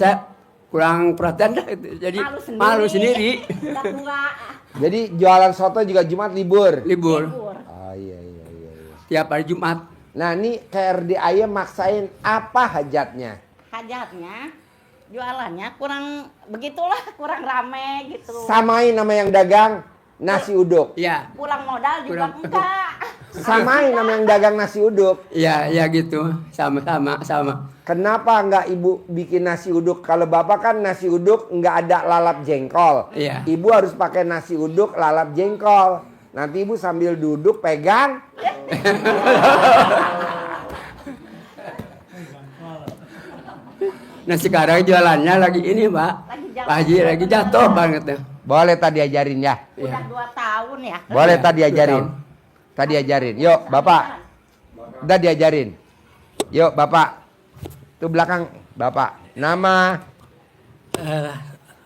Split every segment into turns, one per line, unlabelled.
saya kurang perhatian dah, jadi malu sendiri.
Udah tua.
Jadi jualan soto juga Jumat libur.
Libur
Oh iya.
tiap hari Jumat.
Nah ini KRD ayam maksain apa hajatnya?
Hajatnya jualannya kurang begitulah, kurang rame gitu.
Samain nama yang dagang nasi uduk.
Iya,
Pulang modal juga
Kurang-
enggak.
Samain nama yang dagang nasi uduk.
iya gitu, sama.
Kenapa nggak ibu bikin nasi uduk? Kalau bapak kan nasi uduk nggak ada lalap jengkol.
Iya.
Ibu harus pakai nasi uduk lalap jengkol. Nanti ibu sambil duduk pegang.
Nah sekarang jualannya lagi ini Pak,
Lagi jatuh.
Pak Haji lagi jatuh banget ya.
Boleh tadi ajarin ya.
Udah 2 tahun ya.
Boleh
Iya,
tadi ajarin. Tadi ajarin. Yuk bapak. Udah diajarin. Yuk bapak. Tuh belakang bapak. Nama.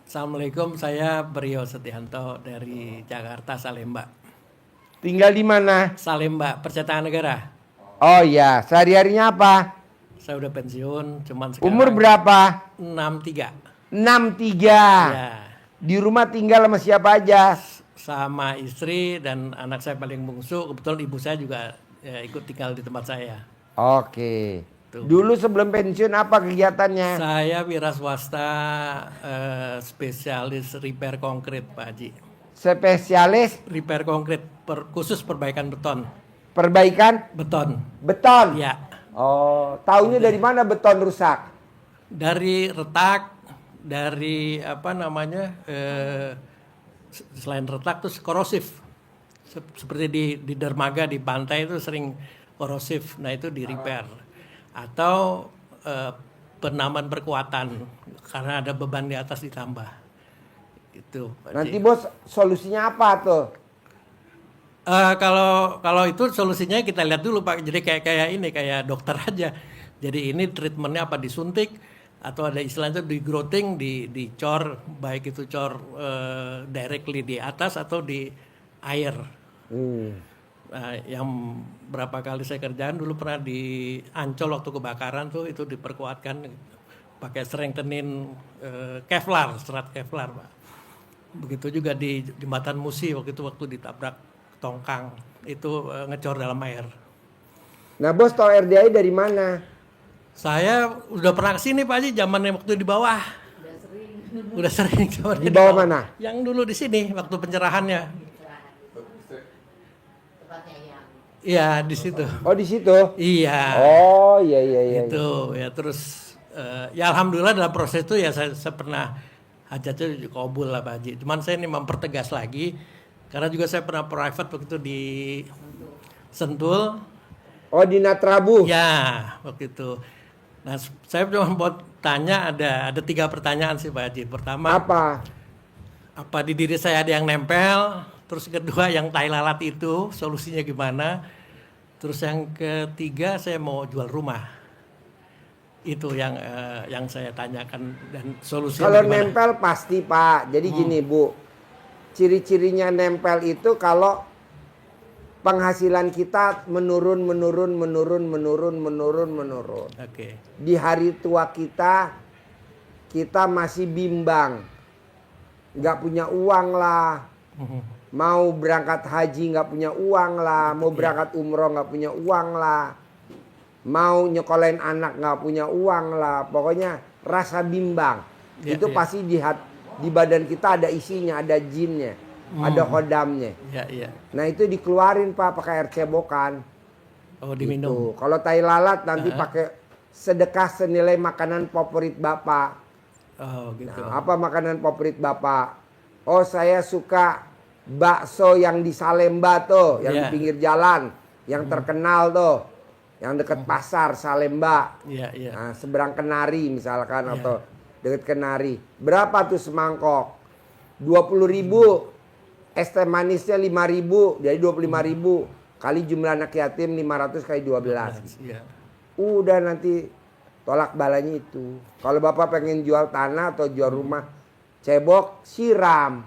Assalamualaikum, saya Brio Setianto dari Jakarta, Salemba.
Tinggal di mana?
Salemba, Percetakan Negara.
Oh iya. Sehari-harinya apa?
Saya udah pensiun, cuman sekarang
Umur berapa?
63.
63.
Ya,
Di rumah tinggal sama siapa aja?
sama istri dan anak saya paling bungsu. Kebetulan ibu saya juga ikut tinggal di tempat saya.
Oke.
Tuh.
Dulu sebelum pensiun apa kegiatannya?
Saya wira swasta spesialis repair konkrit, Pak Haji.
Spesialis
Repair konkrit khusus perbaikan beton.
perbaikan
Beton.
beton.
Ya,
Oh, taunya dari mana beton rusak?
dari retak, dari apa namanya, selain retak terus korosif. Seperti di dermaga di pantai itu sering korosif, nah itu di repair. Atau penaman perkuatan karena ada beban di atas ditambah. Itu. Pak
Nanti
Haji.
bos solusinya apa tuh?
Kalau itu solusinya kita lihat dulu Pak. Jadi kayak dokter aja. Jadi ini treatmentnya apa, disuntik atau ada istilahnya di growting, dicor, baik itu cor directly di atas atau di air. Nah, yang berapa kali saya kerjaan dulu pernah di Ancol waktu kebakaran tuh itu diperkuatkan pakai strengthening Kevlar, serat Kevlar Pak. Begitu juga di Jembatan Musi waktu ditabrak tongkang itu ngecor dalam air.
Nah bos tau RDI dari mana?
Saya udah pernah kesini Pak Haji, zamannya waktu di bawah. Udah sering.
Di bawah mana?
Yang dulu di sini waktu pencerahannya. Iya di situ.
Oh di situ.
Iya.
Oh iya.
Itu ya terus ya alhamdulillah dalam proses itu ya saya pernah hajatnya kabul lah Pak Haji. Cuman saya ini mempertegas lagi karena juga saya pernah private waktu di Sentul.
Oh di Natrabu.
Ya, waktu itu. Nah, saya cuma mau tanya ada 3 pertanyaan sih Pak Haji. Pertama, apa di diri saya ada yang nempel? Terus kedua yang tai lalat itu solusinya gimana? Terus yang ketiga saya mau jual rumah. Itu yang saya tanyakan dan solusinya
Kalau
gimana?
nempel pasti Pak. Jadi gini Bu. Ciri-cirinya nempel itu kalau penghasilan kita menurun.
Oke.
Di hari tua kita masih bimbang. Nggak punya uang lah. Mau berangkat haji nggak punya uang lah. Mau berangkat umroh nggak punya uang lah. Mau nyekolahin anak nggak punya uang lah. Pokoknya rasa bimbang. Itu pasti di badan kita ada isinya, ada jinnya, ada kodamnya.
Iya.
Nah itu dikeluarin Pak pakai air cebokan.
Oh, diminum.
Gitu. Kalau tai lalat nanti pakai sedekah senilai makanan favorit Bapak.
Oh, gitu.
Nah, apa makanan favorit Bapak? Oh saya suka bakso yang di Salemba tuh, yang di pinggir jalan, yang terkenal tuh, yang dekat pasar Salemba.
Iya.
Nah, seberang Kenari misalkan atau dekat Kenari. Berapa tuh semangkok? 20.000. Es teh manisnya 5.000, jadi 25.000. Kali jumlah anak yatim 500 kali 12.
Iya.
Udah nanti tolak balanya itu. Kalau Bapak pengen jual tanah atau jual rumah, cebok siram.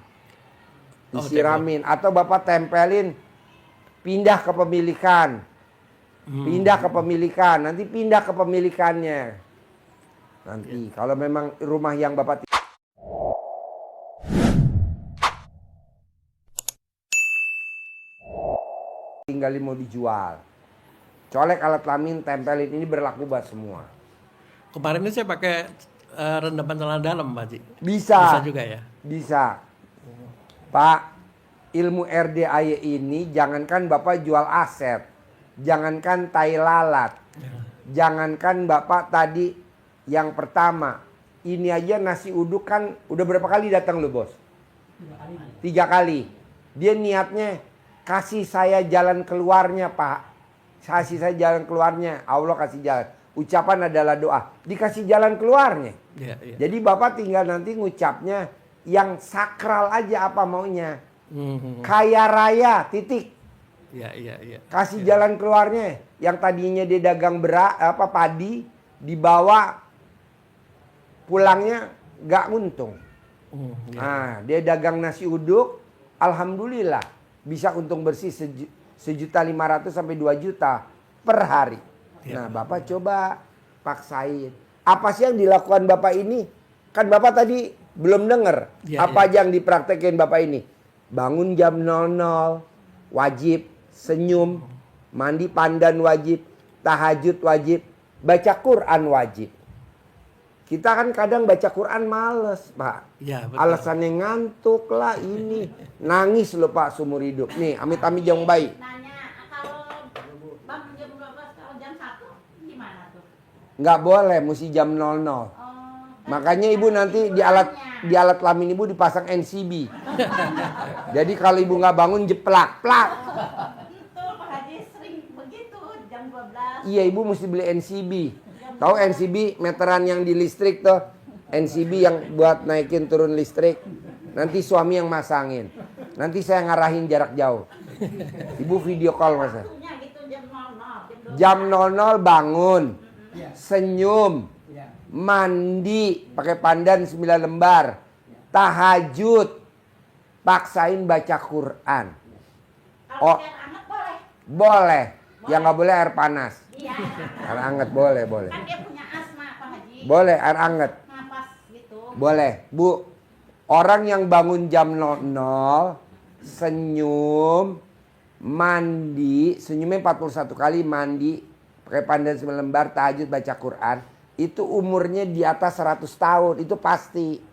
Disiramin. Atau Bapak tempelin pindah ke pemilikan. Pindah ke pemilikan. Nanti pindah ke pemilikannya. Nanti kalau memang rumah yang Bapak tinggalin mau dijual, colek alat kelamin, tempelin, ini berlaku buat semua.
Kemarin ini saya pakai rendaman celana dalam, Pak Haji.
Bisa.
Bisa juga ya?
Bisa. Pak, ilmu RDAY ini jangankan Bapak jual aset, jangankan tai lalat, jangankan Bapak tadi yang pertama, ini aja nasi uduk kan udah berapa kali datang lu bos? 3 kali. Dia niatnya kasih saya jalan keluarnya Pak. Kasih saya jalan keluarnya. Allah kasih jalan. Ucapan adalah doa. Dikasih jalan keluarnya.
Iya, iya.
Jadi Bapak tinggal nanti ngucapnya yang sakral aja apa maunya. Kaya raya titik.
Iya, iya, iya.
Kasih jalan keluarnya. Yang tadinya dia dagang padi dibawa pulangnya gak untung.
Iya.
Nah, dia dagang nasi uduk, alhamdulillah bisa untung bersih 1.500.000 sampai 2 juta per hari.
Ya.
Nah, Bapak coba paksain. Apa sih yang dilakukan Bapak ini? Kan Bapak tadi belum dengar.
Ya,
Apa aja yang dipraktekin Bapak ini? Bangun jam 00, wajib, senyum, mandi pandan wajib, tahajud wajib, baca Quran wajib. Kita kan kadang baca Quran males, Pak.
Ya, betul.
Alasannya ngantuk lah ini. Nangis loh Pak seumur hidup. Nih, amit-amit yang baik.
Nanya, kalau bangun jam 12, kalau jam 1 gimana tuh?
Nggak boleh, mesti jam 00.
Oh,
Makanya ibu nanti di alat kelamin ibu dipasang NCB. Jadi kalau ibu nggak bangun jeplak, plak.
itu Pak Haji sering begitu jam 12.
Iya ibu mesti beli NCB. Tahu NCB meteran yang di listrik tuh? NCB yang buat naikin turun listrik. Nanti suami yang masangin. Nanti saya ngarahin jarak jauh. Ibu video call masa.
Waktunya gitu jam 00.
Jam 00 bangun. Senyum. Mandi pakai pandan 9 lembar. Tahajud. Paksain baca Quran.
Kalau
Oh.
air hangat boleh?
Boleh. Yang nggak boleh air panas.
Iya.
Air hangat boleh.
Kan dia punya asma Pak Haji.
Boleh air hangat.
Napas gitu.
Boleh, Bu. Orang yang bangun jam 00, senyum, mandi, senyumnya 41 kali, mandi, pakai pandan 9 lembar, tahajud, baca Quran, itu umurnya di atas 100 tahun, itu pasti.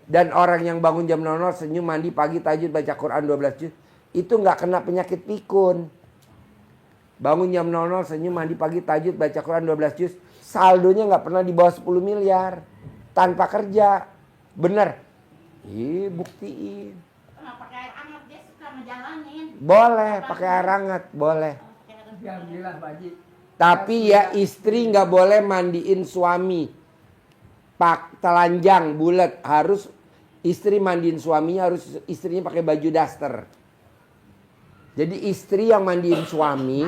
Dan orang yang bangun jam 00, senyum, mandi, pagi, tahajud, baca Quran 12 juz, itu nggak kena penyakit pikun. Bangun jam 00, senyum, mandi, pagi, tahajud, baca Quran 12 juz, saldonya nggak pernah di bawah 10 miliar. Tanpa kerja. Bener. Buktiin.
Nah, pakai air hangat dia suka ngejalanin.
Boleh, pakai air hangat. Boleh.
Alhamdulillah Pak Haji.
Tapi ya istri nggak boleh mandiin suami. Pak telanjang, bulat. Harus istri mandiin suaminya, harus istrinya pakai baju daster. Jadi istri yang mandiin suami,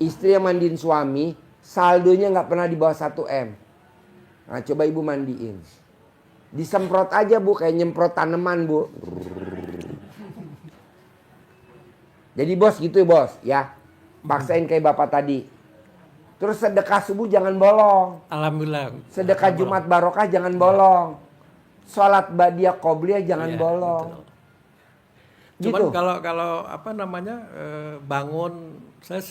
istri yang mandiin suami, saldonya nggak pernah di bawah 1 M. Nah, coba ibu mandiin. Disemprot aja Bu, kayak nyemprot tanaman Bu. Jadi bos gitu ya bos ya. Paksain kayak bapak tadi. Terus sedekah subuh jangan bolong.
Alhamdulillah.
Sedekah Jumat barokah jangan bolong. Sholat badiah qobliyah jangan
Iya,
bolong.
betul. Cuman
Gitu.
kalau apa namanya bangun saya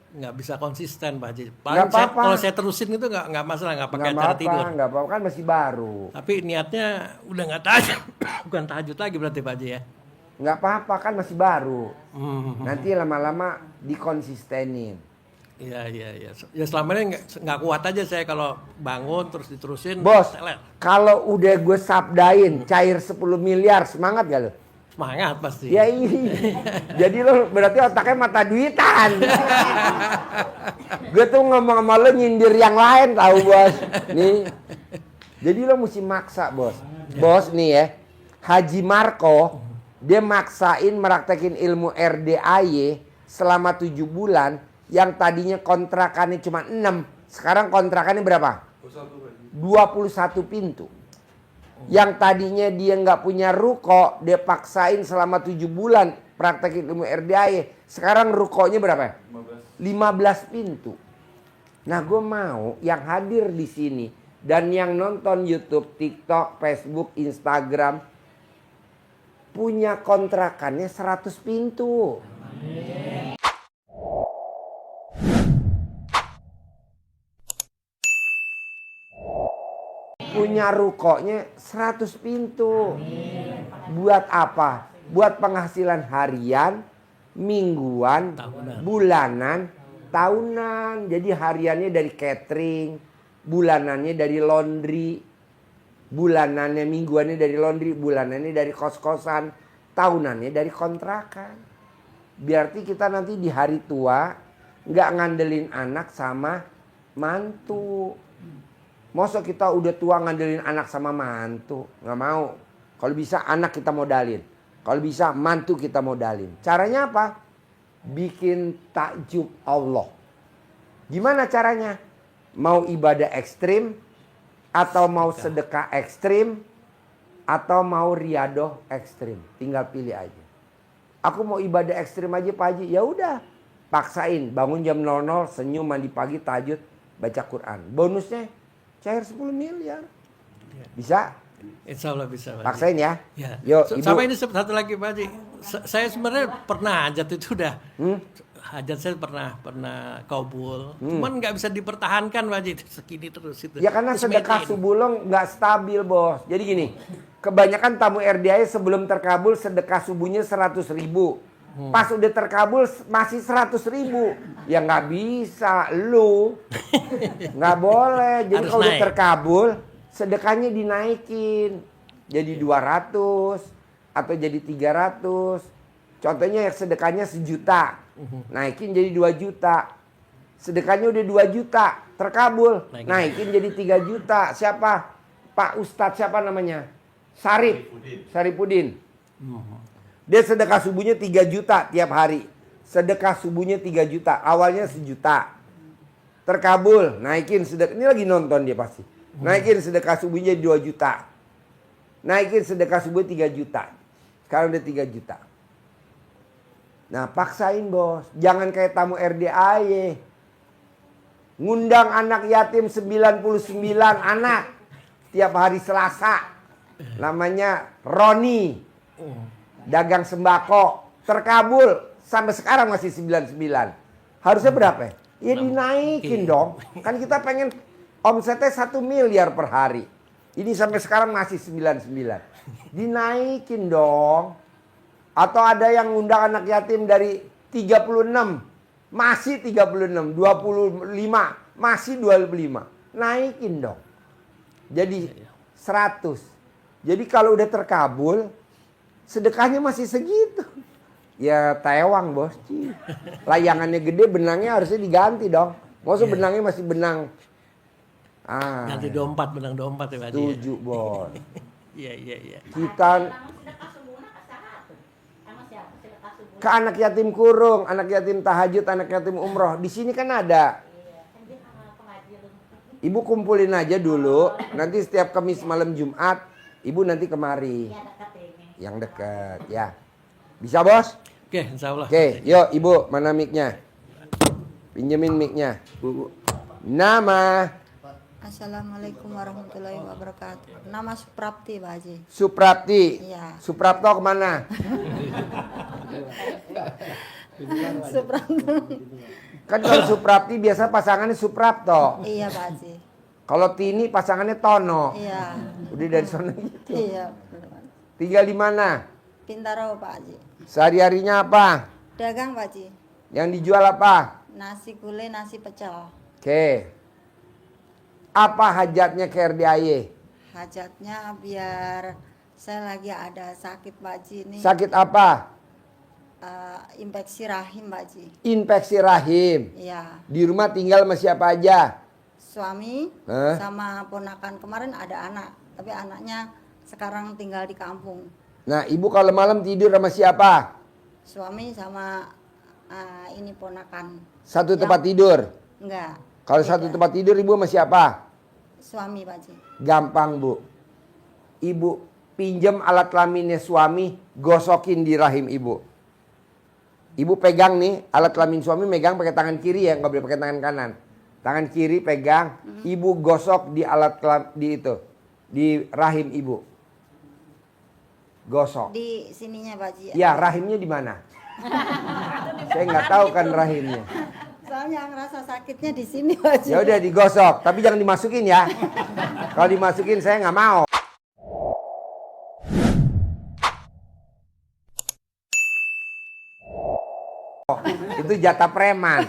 nggak bisa konsisten Pak Haji. Paling
Nggak apa-apa.
kalau saya terusin itu nggak masalah, nggak pakai
Nggak
cara
apa-apa,
tidur.
nggak apa-apa kan masih baru.
Tapi niatnya udah nggak tahajud, bukan tahajud lagi berarti Pak Haji ya.
Nggak apa-apa kan masih baru.
Hmm.
Nanti lama-lama dikonsistenin.
Iya iya iya. Ya selama ini nggak kuat aja saya kalau bangun terus diterusin.
Bos,
teler.
kalau udah gue sabdain cair 10 miliar semangat gak lo?
Semangat pasti.
Ya ini. Jadi lo berarti otaknya mata duitan. Gue tuh ngomong sama lo nyindir yang lain tahu bos. Nih. Jadi lo mesti maksa bos. Bos nih ya. Haji Marco dia maksain meraktekin ilmu RDAY selama 7 bulan. Yang tadinya kontrakannya cuma 6. Sekarang kontrakannya berapa? 21 pintu. Yang tadinya dia nggak punya ruko, dia paksain selama 7 bulan praktekin ilmu RDAY. Sekarang rukonya berapa? 15 pintu. Nah, gue mau yang hadir di sini dan yang nonton YouTube, TikTok, Facebook, Instagram punya kontrakannya 100 pintu. Punya rukonya 100 pintu. Buat apa? Buat penghasilan harian, mingguan, bulanan, tahunan. Jadi hariannya dari catering, bulanannya dari laundry, bulanannya mingguannya dari laundry, bulanannya dari kos-kosan, tahunannya dari kontrakan. Berarti kita nanti di hari tua nggak ngandelin anak sama mantu. Masa kita udah tua ngandelin anak sama mantu? Nggak mau. Kalau bisa anak kita modalin. Kalau bisa mantu kita modalin. Caranya apa? Bikin takjub Allah. Gimana caranya? Mau ibadah ekstrim, atau mau sedekah ekstrim, atau mau riadoh ekstrim. Tinggal pilih aja. Aku mau ibadah ekstrim aja Pak Haji. Ya udah, paksain. Bangun jam 00, senyum, mandi pagi, tahajud, baca Quran. Bonusnya cair 10 miliar. Bisa?
Insya Allah bisa, Pak Haji.
Paksain ya.
Ya.
Yuk, Ibu.
Sama ini satu lagi Pak Haji. Saya sebenarnya pernah hajat itu udah. Hajat saya pernah kabul. Cuman nggak bisa dipertahankan Pak Haji. Segini terus itu.
Ya karena sedekah subuh lo nggak stabil bos. Jadi gini, kebanyakan tamu RDI sebelum terkabul sedekah subuhnya 100.000. Pas udah terkabul masih 100.000. Ya nggak bisa, lu nggak boleh. Jadi
Harus
kalau udah
naik.
terkabul sedekahnya dinaikin jadi 200 atau jadi 300. Contohnya yang sedekahnya 1 juta, naikin jadi 2 juta. Sedekahnya udah 2 juta, terkabul, naikin jadi 3 juta. Siapa? Pak Ustadz siapa namanya? Saripudin. Dia sedekah subuhnya 3 juta tiap hari. Sedekah subuhnya 3 juta. Awalnya 1 juta. Terkabul, naikin sedekah. Ini lagi nonton dia pasti. Naikin sedekah subuhnya 2 juta. Naikin sedekah subuh 3 juta. Sekarang udah 3 juta. Nah paksain bos. Jangan kayak tamu RDAY. Ngundang anak yatim 99 anak. Tiap hari Selasa. Namanya Roni. Dagang sembako. Terkabul. Sampai sekarang masih 99. Harusnya berapa ya? Ya dinaikin dong. Kan kita pengen omsetnya 1 miliar per hari. Ini sampai sekarang masih 99. Dinaikin dong. Atau ada yang ngundang anak yatim dari 36. Masih 36. 25. Masih 25. Naikin dong. Jadi 100. Jadi kalau udah terkabul, sedekahnya masih segitu. Ya tewang bos. Layangannya gede, benangnya harusnya diganti dong. Maksudnya benangnya masih benang.
Ganti 24, benang 24 ya Pak Haji.
Setuju bos.
Iya.
Kita
sedekah subuhnya ke satu. Sama siapa sedekah subuh?
ke anak yatim kurung, anak yatim tahajud, anak yatim umroh. Di sini kan ada.
Iya, kan dia sama pengajian.
Ibu kumpulin aja dulu. Nanti setiap Kamis malam Jumat, ibu nanti kemari.
Iya dekat ini.
Yang dekat ya. Bisa bos?
Oke, insya Allah.
Oke, yuk ibu, mana mic-nya? Pinjemin mic-nya. Nama
Assalamualaikum warahmatullahi wabarakatuh. Nama Suprapti Pak Haji.
Suprapti.
Iya.
Suprapto kemana?
Suprapti.
Kan kalau Suprapti biasa pasangannya Suprapto.
Iya Pak Haji.
Kalau Tini pasangannya Tono.
Iya.
Udah dari sana gitu.
Iya.
Tinggal di mana?
Pintaro Pak Haji.
Sehari-harinya apa?
Dagang Pak Haji.
Yang dijual apa?
Nasi gulai, nasi pecel.
Oke. Apa hajatnya ke RDAY?
Hajatnya biar saya lagi ada sakit Pak Haji ini.
Sakit apa?
Infeksi rahim Pak Haji.
Infeksi rahim.
Iya.
Di rumah tinggal sama siapa aja?
Suami
Hah?
sama ponakan, kemarin ada anak, tapi anaknya sekarang tinggal di kampung.
Nah, ibu kalau malam tidur sama siapa?
Suami sama ini ponakan.
Satu
Yang-
tempat tidur.
Enggak.
Kalau
beda.
satu tempat tidur ibu sama siapa?
Suami Pak Haji.
Gampang bu. Ibu pinjam alat kelaminnya suami, gosokin di rahim ibu. Ibu pegang nih alat kelamin suami, megang pakai tangan kiri ya, nggak boleh pakai tangan kanan. Tangan kiri pegang, ibu gosok di alat di itu, di rahim ibu. Gosok.
Di sininya Pak Haji.
Ya, rahimnya di mana? Saya nggak tahu kan rahimnya.
Soalnya ngerasa sakitnya di sini Pak Haji.
Ya udah digosok, tapi jangan dimasukin ya. Kalau dimasukin saya nggak mau. Itu jatah preman.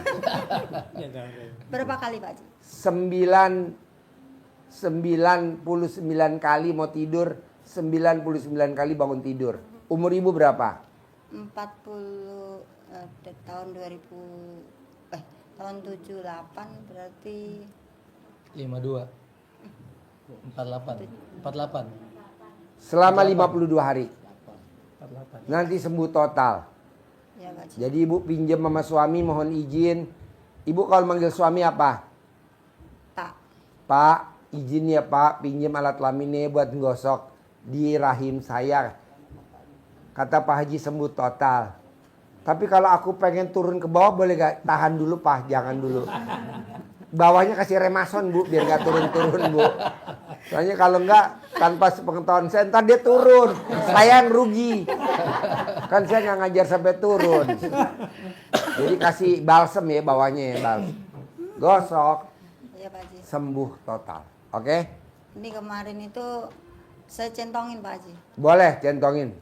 Berapa kali Pak Haji?
99 kali mau tidur, 99 kali bangun tidur. Umur ibu berapa?
40 tahun 78 berarti
52 48 48
Selama 52 hari.
48.
Nanti sembuh total.
ya Pak Haji.
Jadi ibu pinjam sama suami, mohon izin. Ibu kalau manggil suami apa?
Pak.
Pak, izin ya Pak, pinjam alat kelaminnya buat gosok di rahim saya. Kata Pak Haji sembuh total. Tapi kalau aku pengen turun ke bawah boleh gak? Tahan dulu Pak, jangan dulu. Bawahnya kasih remason Bu, biar gak turun-turun Bu. Soalnya kalau enggak, tanpa sepengetahuan saya, ntar dia turun. Saya yang rugi. Kan saya nggak ngajar sampai turun. Jadi kasih balsem ya bawahnya ya, balsem. Gosok,
Ya Pak Haji.
sembuh total. Oke?
Ini kemarin itu saya centongin Pak Haji.
Boleh centongin.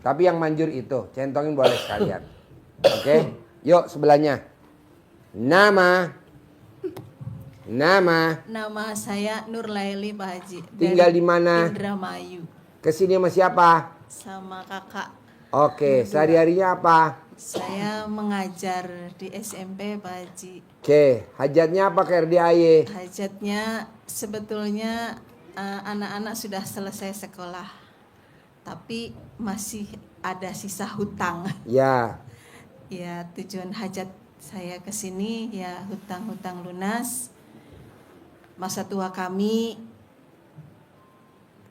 Tapi yang manjur itu, centongin boleh sekalian. Oke? Yuk sebelahnya. Nama
Nama saya Nur Laili Pak Haji.
Tinggal
dari
di mana?
Indramayu.
Kesini sama siapa?
Sama kakak.
Oke, sehari-harinya apa?
Saya mengajar di SMP Pak Haji.
Oke, hajatnya apa ke RDAY?
Hajatnya sebetulnya anak-anak sudah selesai sekolah. Tapi masih ada sisa hutang.
Ya,
Ya, tujuan hajat saya ke sini ya hutang-hutang lunas. Masa tua kami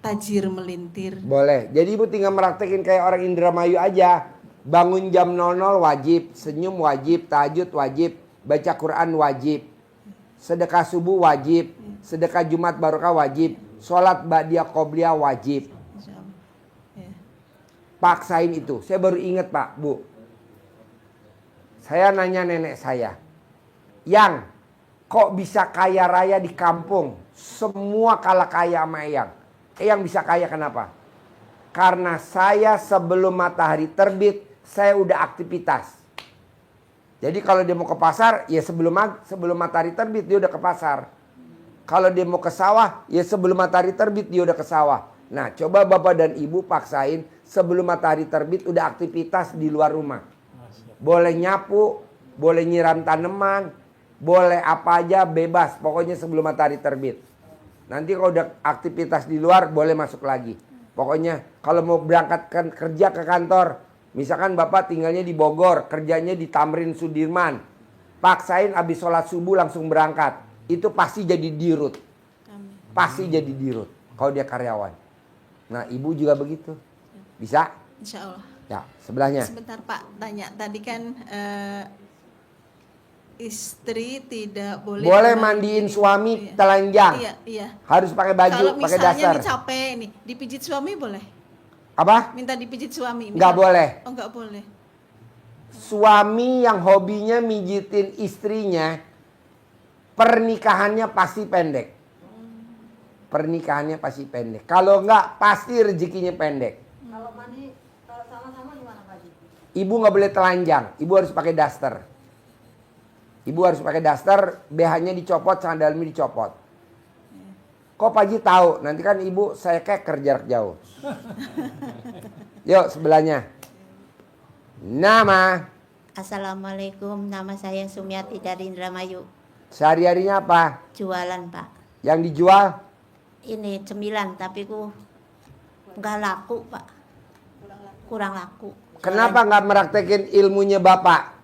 tajir melintir.
boleh. Jadi ibu tinggal meraktekin kayak orang Indramayu aja. Bangun jam 00 wajib, senyum wajib, tahajud wajib, baca Quran wajib. Sedekah subuh wajib, sedekah Jumat barokah wajib, sholat ba'diyah qobliyah wajib.
Insyaallah. Ya.
Paksain itu. Saya baru ingat Pak, Bu. Saya nanya nenek saya, Yang, kok bisa kaya raya di kampung? Semua kalah kaya sama Eyang. Eyang bisa kaya kenapa? Karena saya sebelum matahari terbit, saya udah aktivitas. Jadi kalau dia mau ke pasar, ya sebelum matahari terbit dia udah ke pasar. Kalau dia mau ke sawah, ya sebelum matahari terbit dia udah ke sawah. Nah, coba Bapak dan Ibu paksain sebelum matahari terbit udah aktivitas di luar rumah. Boleh nyapu, boleh nyiram tanaman, boleh apa aja bebas. Pokoknya sebelum matahari terbit. Nanti kalau udah aktivitas di luar boleh masuk lagi. Pokoknya kalau mau berangkat kerja ke kantor, misalkan Bapak tinggalnya di Bogor, kerjanya di Tamrin Sudirman, paksain habis sholat subuh langsung berangkat. Itu pasti jadi dirut. Pasti jadi dirut kalau dia karyawan. Nah, Ibu juga begitu. Bisa?
Insya Allah.
Ya, sebelahnya.
Sebentar Pak, tanya. Tadi kan istri tidak boleh
Boleh
memandiin
mandiin suami
Iya.
telanjang.
Iya, iya.
Harus pakai baju,
Kalau
pakai
misalnya
dasar.
nih capek nih, dipijit suami boleh?
Apa?
Minta dipijit suami?
Nggak boleh.
Oh, nggak boleh.
Suami yang hobinya mijitin istrinya, pernikahannya pasti pendek. Pernikahannya pasti pendek. Kalau nggak, pasti rezekinya pendek.
Kalau mandi kalau sama-sama gimana Pak Haji?
Ibu nggak boleh telanjang. Ibu harus pakai daster. Ibu harus pakai daster, BH-nya dicopot, sandalnya dicopot. Kok Pak Haji tahu? Nanti kan ibu saya keker jarak jauh. Yuk sebelahnya. Nama.
Assalamualaikum, nama saya Sumiati dari Indramayu.
Sehari-harinya apa?
Jualan Pak.
Yang dijual?
Ini cemilan tapi nggak laku Pak. Kurang laku.
Kenapa nggak meraktekin ilmunya Bapak?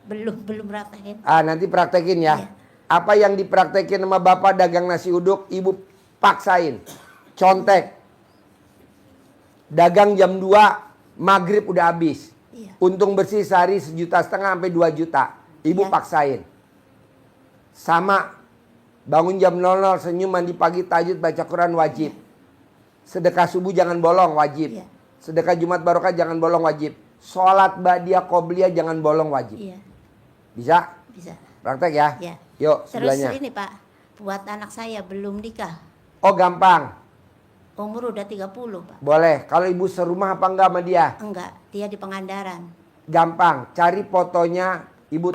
Belum praktekin.
Ah, nanti praktekin ya.
Iya.
Apa yang dipraktekin sama Bapak dagang nasi uduk, Ibu paksain. Contek. Dagang jam 2, maghrib udah habis.
Iya.
Untung bersih sehari 1,5 juta sampai 2 juta. Ibu
Iya.
paksain. Sama. Bangun jam 00, senyum, mandi pagi, tahajud, baca Quran wajib. Sedekah subuh jangan bolong wajib.
Iya.
Sedekah Jumat Barokah jangan bolong wajib. Sholat ba'diyah qobliyah jangan bolong wajib.
Iya,
Bisa?
bisa.
Praktek ya?
Ya.
Yuk
Terus
sebelahnya.
ini Pak, buat anak saya belum nikah.
Oh gampang.
Umur udah 30 Pak.
Boleh. Kalau ibu serumah apa enggak sama dia?
Enggak, dia di Pangandaran.
Gampang. Cari fotonya ibu.